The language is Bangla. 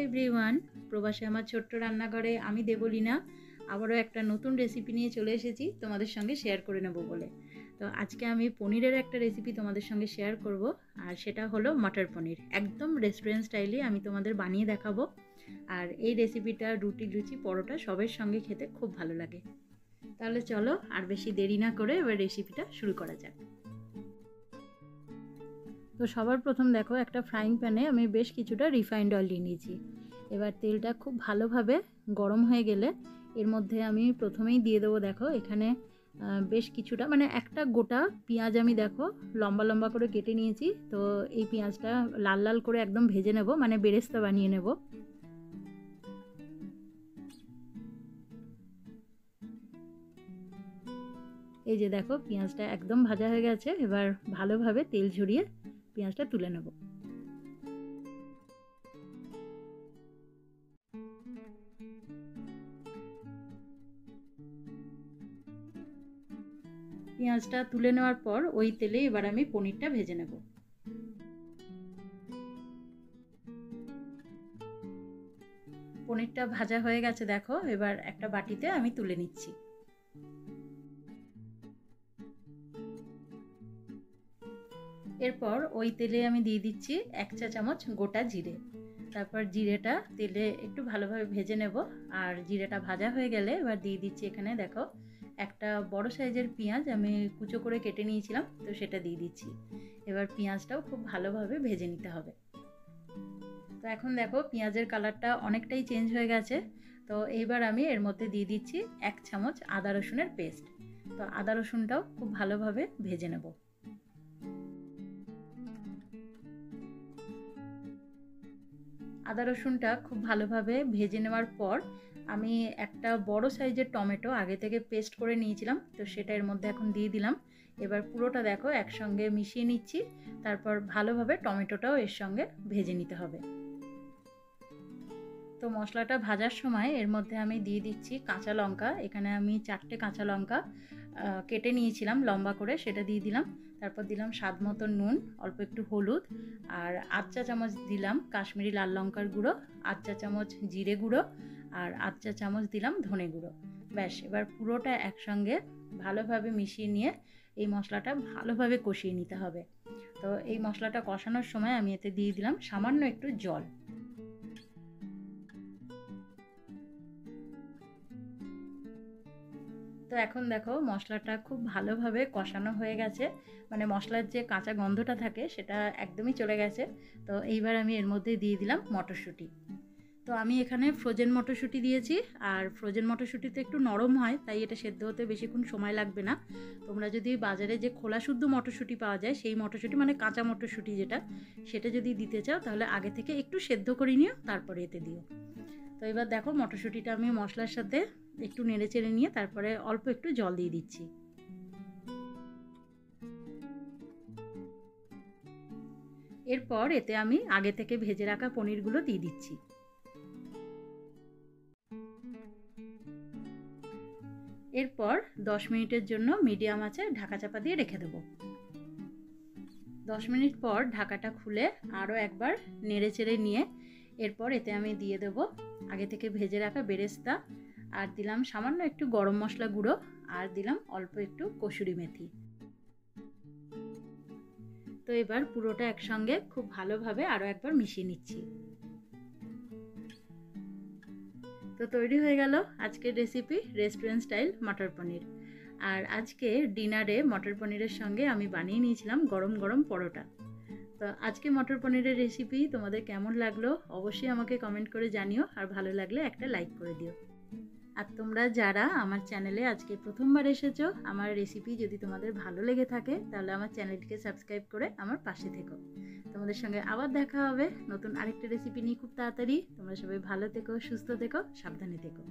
এভরিওয়ান, প্রবাসে আমার ছোট্ট রান্নাঘরে আমি দেবলীনা আবারও একটা নতুন রেসিপি নিয়ে চলে এসেছি তোমাদের সঙ্গে শেয়ার করে নেব বলে। তো আজকে আমি পনিরের একটা রেসিপি তোমাদের সঙ্গে শেয়ার করব, আর সেটা হলো মটর পনির। একদম রেস্টুরেন্ট স্টাইলে আমি তোমাদের বানিয়ে দেখাবো। আর এই রেসিপিটা রুটি, লুচি, পরোটা সবের সঙ্গে খেতে খুব ভালো লাগে। তাহলে চলো আর বেশি দেরি না করে এবার রেসিপিটা শুরু করা যাক। তো সবার প্রথম দেখো, একটা ফ্রাইং প্যানে আমি বেশ কিছুটা রিফাইন্ড অয়েল নিয়ে নিয়েছি। এবার তেলটা খুব ভালোভাবে গরম হয়ে গেলে এর মধ্যে আমি প্রথমেই দিয়ে দেবো, দেখো এখানে বেশ কিছুটা মানে একটা গোটা পেঁয়াজ আমি দেখো লম্বা লম্বা করে কেটে নিয়েছি। তো এই পেঁয়াজটা লাল লাল করে একদম ভেজে নেব, মানে বেরেস্তা বানিয়ে নেব। এই যে দেখো পেঁয়াজটা একদম ভাজা হয়ে গেছে। এবার ভালোভাবে তেল ঝরিয়ে পেঁয়াজটা তুলে নেব। পেঁয়াজটা তুলে নেওয়ার পর ওই তেলে এবার আমি পনিরটা ভেজে নেব। পনিরটা ভাজা হয়ে গেছে দেখো, এবার একটা বাটিতে আমি তুলে নিচ্ছি। এরপর ওই তেলে আমি দিয়ে দিচ্ছি 1 চা চামচ গোটা জিরে। তারপর জিরেটা তেলে একটু ভালোভাবে ভেজে নেব। আর জিরেটা ভাজা হয়ে গেলে এবার দিয়ে দিচ্ছি এখানে দেখো একটা বড় সাইজের পেঁয়াজ আমি কুচো করে কেটে নিয়েছিলাম, তো সেটা দিয়ে দিচ্ছি। এবার পেঁয়াজটাও খুব ভালোভাবে ভেজে নিতে হবে। তো এখন দেখো পেঁয়াজের কালারটা অনেকটাই চেঞ্জ হয়ে গেছে। তো এইবার আমি এর মধ্যে দিয়ে দিচ্ছি 1 চামচ আদা রসুনের পেস্ট। তো আদা রসুনটাও খুব ভালোভাবে ভেজে নেব। আদা রসুনটা খুব ভালোভাবে ভেজে নেওয়ার পর আমি একটা বড় সাইজের টমেটো আগে থেকে পেস্ট করে নিয়েছিলাম, তো সেটা এর মধ্যে এখন দিয়ে দিলাম। এবার পুরোটা দেখো একসঙ্গে মিশিয়ে নিচ্ছি। তারপর ভালোভাবে টমেটোটাও এর সঙ্গে ভেজে নিতে হবে। তো মশলাটা ভাজার সময় এর মধ্যে আমি দিয়ে দিচ্ছি কাঁচা লঙ্কা। এখানে আমি 4টে কাঁচা লঙ্কা কেটে নিয়েছিলাম লম্বা করে, সেটা দিয়ে দিলাম। তারপর দিলাম স্বাদ মতো নুন, অল্প একটু হলুদ, আর 8 চা চামচ দিলাম কাশ্মীরি লাল লঙ্কার গুঁড়ো, 8 চা চামচ জিরে গুঁড়ো, আর 8 চা চামচ দিলাম ধনে গুঁড়ো। ব্যাস, এবার পুরোটা একসঙ্গে ভালোভাবে মিশিয়ে নিয়ে এই মশলাটা ভালোভাবে কষিয়ে নিতে হবে। তো এই মশলাটা কষানোর সময় আমি এতে দিয়ে দিলাম সামান্য একটু জল। তো এখন দেখো মশলাটা খুব ভালোভাবে কষানো হয়ে গেছে, মানে মশলার যে কাঁচা গন্ধটা থাকে সেটা একদমই চলে গেছে। তো এইবার আমি এর মধ্যে দিয়ে দিলাম মটরশুঁটি। তো আমি এখানে ফ্রোজেন মটরশুঁটি দিয়েছি, আর ফ্রোজেন মটরশুঁটি তো একটু নরম হয়, তাই এটা সেদ্ধ হতে বেশিক্ষণ সময় লাগবে না। তোমরা যদি বাজারে যে খোলা শুদ্ধ মটরশুঁটি পাওয়া যায় সেই মটরশুঁটি মানে কাঁচা মটরশুঁটি যেটা, সেটা যদি দিতে চাও তাহলে আগে থেকে একটু সেদ্ধ করে নিও, তারপরে এতে দিও। তো এবার দেখো মটরশুঁটিটা আমি মশলার সাথে একটু নেড়ে চেড়ে নিয়ে তারপরে অল্প একটু জল দিয়ে দিচ্ছি। এরপর এতে আমি আগে থেকে ভেজে রাখা পনিরগুলো দিয়ে দিচ্ছি। এরপর 10 মিনিটের জন্য মিডিয়াম আঁচে ঢাকা চাপা দিয়ে রেখে দেবো। 10 মিনিট পর ঢাকাটা খুলে আরও একবার নেড়ে চেড়ে নিয়ে এরপর এতে আমি দিয়ে দেবো আগে থেকে ভেজে রাখা বেরেস্তা, আর দিলাম সামান্য একটু গরম মশলা গুঁড়ো, আর দিলাম অল্প একটু কসুরি মেথি। তো এবার পুরোটা একসঙ্গে খুব ভালোভাবে আরও একবার মিশিয়ে নিচ্ছি। তো তৈরি হয়ে গেল আজকের রেসিপি রেস্টুরেন্ট স্টাইল মটর পনির। আর আজকে ডিনারে মটর পনিরের সঙ্গে আমি বানিয়ে নিয়েছিলাম গরম গরম পরোটা। তো আজকে মটর পনিরের রেসিপি তোমাদের কেমন লাগলো অবশ্যই আমাকে কমেন্ট করে জানিও, আর ভালো লাগলে একটা লাইক করে দিও। আর তোমরা যারা আমার চ্যানেলে আজকে প্রথমবার এসেছো, আমার রেসিপি যদি তোমাদের ভালো লেগে থাকে তাহলে আমার চ্যানেলটিকে সাবস্ক্রাইব করে আমার পাশে থেকো। তোমাদের সঙ্গে আবার দেখা হবে নতুন আরেকটা রেসিপি নিয়ে খুব তাড়াতাড়ি। তোমরা সবাই ভালো থেকো, সুস্থ থেকো, সাবধানে থেকো।